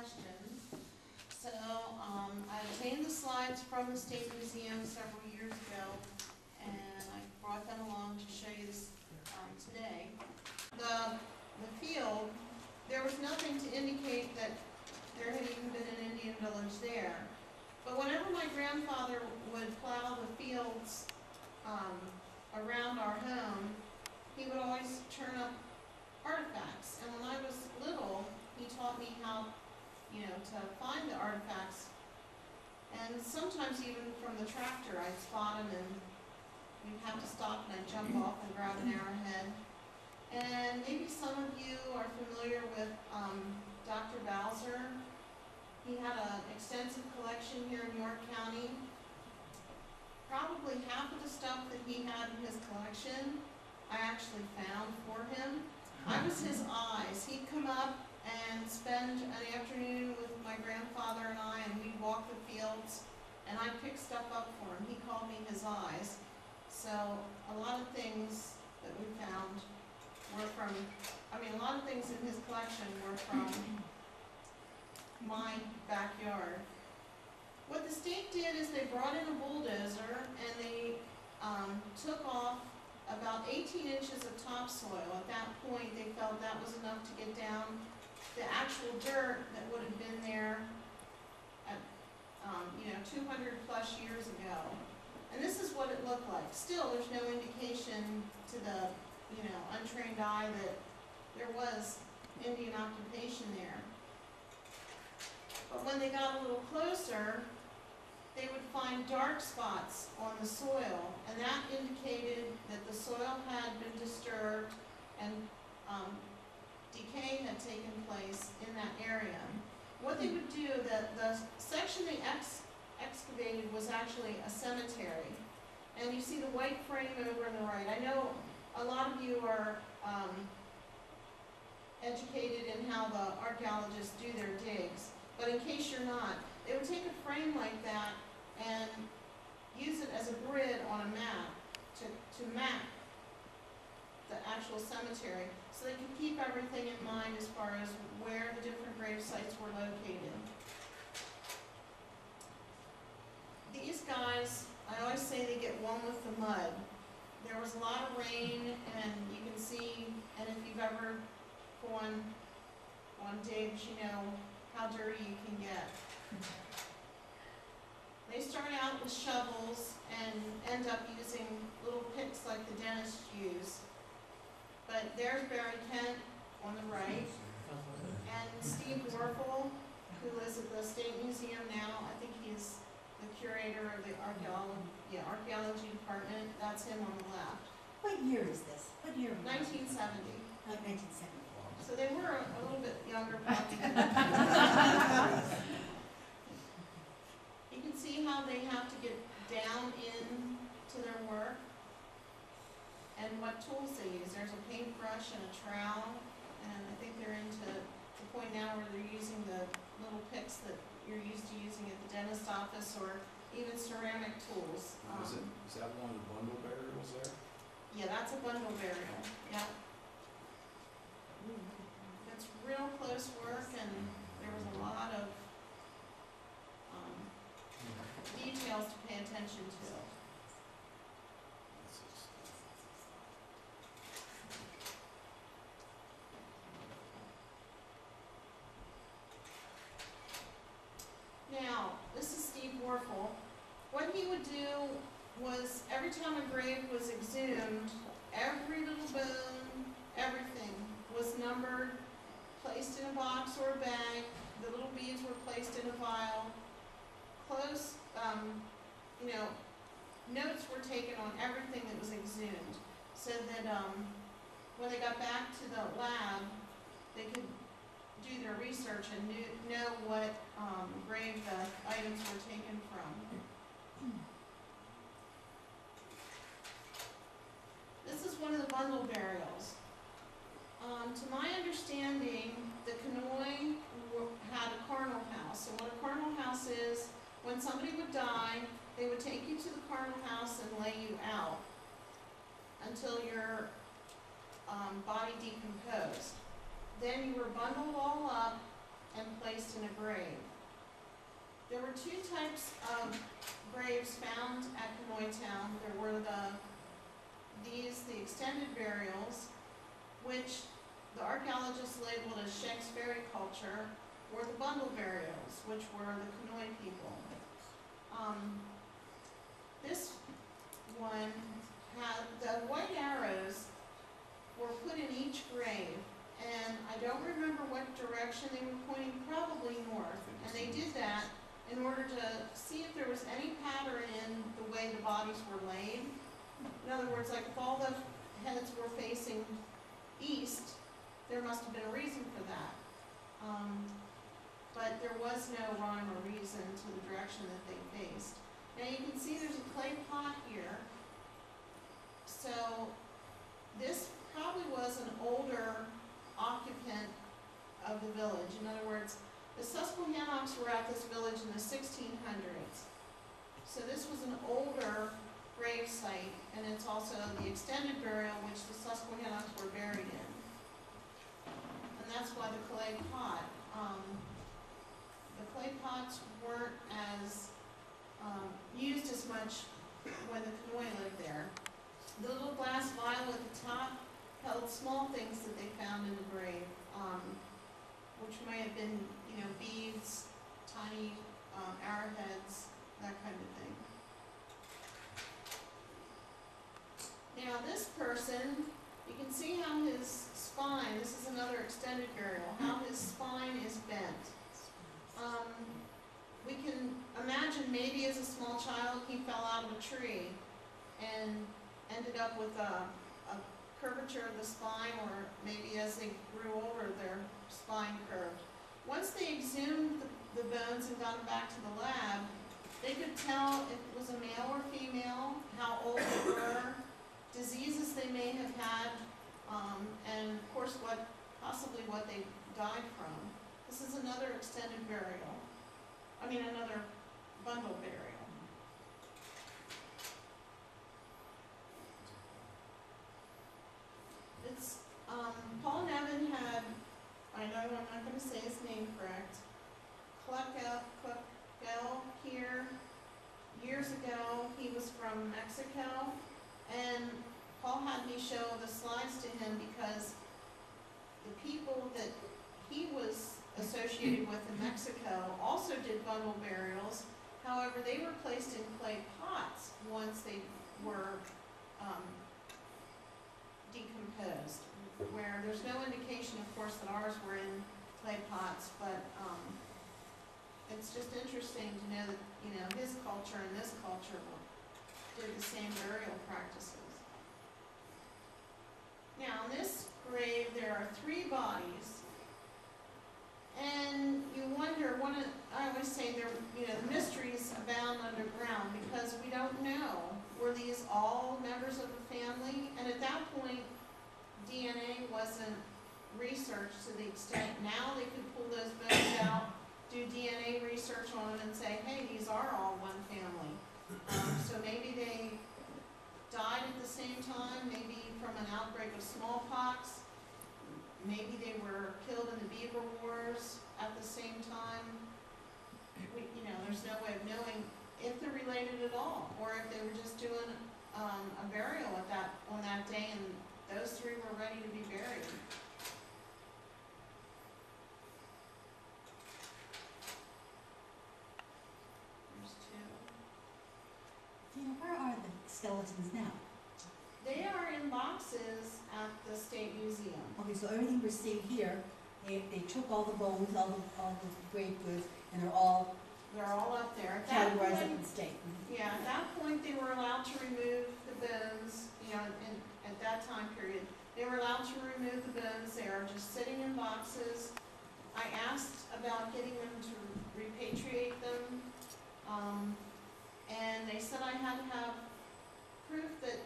questions. So I obtained the slides from the State Museum several years ago, and I brought them along to show you this today. The field, there was nothing to indicate that there had even been an Indian village there. But whenever my grandfather would plow the fields around our home, he would always turn up artifacts. And when I was little, he taught me how, to find the artifacts. And sometimes even from the tractor, I'd spot them and we'd have to stop and I'd jump off and grab an arrowhead. And maybe some of you are familiar with Dr. Bowser. He had an extensive collection here in York County. Probably half of the stuff that he had in his collection, I actually found for him. I was his eyes. He'd come up and spend an afternoon with my grandfather and I, and we'd walk the fields, and I'd pick stuff up for him. He called me his eyes. So a lot of things that we found were from, a lot of things in his collection were from my backyard. What the state did is they brought in a bulldozer and they took off about 18 inches of topsoil. At that point, they felt that was enough to get down the actual dirt that would have been there at 200 plus years ago. And this is what it looked like. Still, there's no indication to the untrained eye that there was Indian occupation there. But when they got a little closer, they would find dark spots on the soil, and that indicated that the soil had been disturbed and decay had taken place in that area. What they would do, the section they excavated was actually a cemetery. And you see the white frame over on the right. I know a lot of you are educated in how the archaeologists do their digs, but in case you're not, they would take a frame like that and use it as a grid on a map to map the actual cemetery, so they could keep everything in mind as far as where the different grave sites were located. These guys, I always say they get one with the mud. There was a lot of rain, and you can see, and if you've ever gone on digs, you know how dirty you can get. They start out with shovels and end up using little picks like the dentists use. But there's Barry Kent on the right, and Steve Warfel, who lives at the State Museum now. I think he's the curator of the archaeology department. That's him on the left. What year is this? What year? 1970. 1970. So they were a little bit younger probably. You can see how they have to get down into their work and what tools they use. There's a paintbrush and a trowel, and I think they're into the point now where they're using the little picks that you're used to using at the dentist office, or even ceramic tools. Is that one of the bundle burials there? Yeah, that's a bundle burial. Yeah. It's real close work, and there was a lot of details to pay attention to. Now, this is Steve Warfel. What he would do was, every time a grave was exhumed, every little bone, everything was numbered, placed in a box or a bag. The little beads were placed in a vial. Notes were taken on everything that was exhumed, so that when they got back to the lab, they could do their research and know what grave the items were taken from. This is one of the bundle burials. To my understanding, the Conoy had a carnal house. So what a carnal house is, when somebody would die, they would take you to the carnal house and lay you out until your body decomposed. Then you were bundled all up and placed in a grave. There were two types of graves found at Conoytown. There were the extended burials, which the archaeologists labeled as Shakespearean culture, or the bundle burials, which were the Conoy people. This one had the white arrows were put in each grave, and I don't remember what direction they were pointing, probably north. And they did that in order to see if there was any pattern in the way the bodies were laid. In other words, like if all the heads were facing east, there must have been a reason for that. But there was no rhyme or reason to the direction that they faced. Now you can see there's a clay pot here. So this probably was an older occupant of the village. In other words, the Susquehannocks were at this village in the 1600s. So this was an older grave site, and it's also the extended burial which the Susquehannocks were buried in. And that's why the clay pot. The clay pots weren't as used as much when the Conoy lived there. The little glass vial at the top held small things that they found in the grave, which may have been, beads, tiny arrowheads, that kind of thing. Now this person, you can see how his spine, this is another extended burial, how his spine is bent. We can imagine maybe as a small child he fell out of a tree and ended up with a curvature of the spine, or maybe as they grew older their spine curved. Once they exhumed the bones and got them back to the lab, they could tell if it was a male or female, how old they were, diseases they may have had, and of course possibly what they died from. This is another extended burial. Another bundle burial. It's, Paul Nevin had, I know I'm not going to say his name correct, Cluckel here. Years ago, he was from Mexico, and Paul had me show the slides to him because the people that he was associated with in Mexico also did bundle burials. However, they were placed in clay pots once they were decomposed, where there's no indication, of course, that ours were in clay pots, but it's just interesting to know that, his culture and this culture did the same burial practices. Now, in this grave, there are 3 bodies. And you wonder, I always say the mysteries abound underground because we don't know, were these all members of the family? And at that point, DNA wasn't researched to the extent. Now they could pull those bones out, do DNA research on them and say, hey, these are all one family. So maybe they died at the same time, maybe from an outbreak of smallpox. Maybe they were killed in the Beaver Wars at the same time. There's no way of knowing if they're related at all, or if they were just doing a burial on that day, and those 3 were ready to be buried. There's 2. Where are the skeletons now? They are in boxes at the State Museum. Okay, so everything we're seeing here, they took all the bones, all the grave goods, and they're all up there. At that categorized up point, in state. yeah, at that point they were allowed to remove the bones, at that time period. They were allowed to remove the bones. They are just sitting in boxes. I asked about getting them to repatriate them, and they said I had to have proof that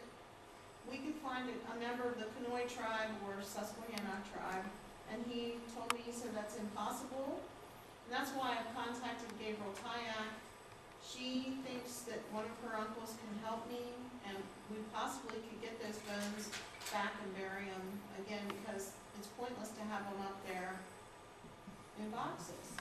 we could find a member of the Conoy tribe or Susquehanna tribe, and he told me, he said that's impossible. And that's why I've contacted Gabriel Tyak. She thinks that one of her uncles can help me, and we possibly could get those bones back and bury them again, because it's pointless to have them up there in boxes,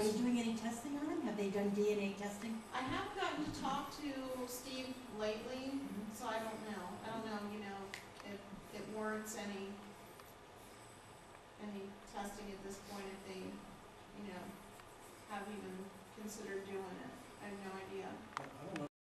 you doing any testing on them? Have they done DNA testing? I have gotten to talk to Steve lately, so I don't know. I don't know, you know, if it warrants any testing at this point, if they, you know, have even considered doing it. I have no idea.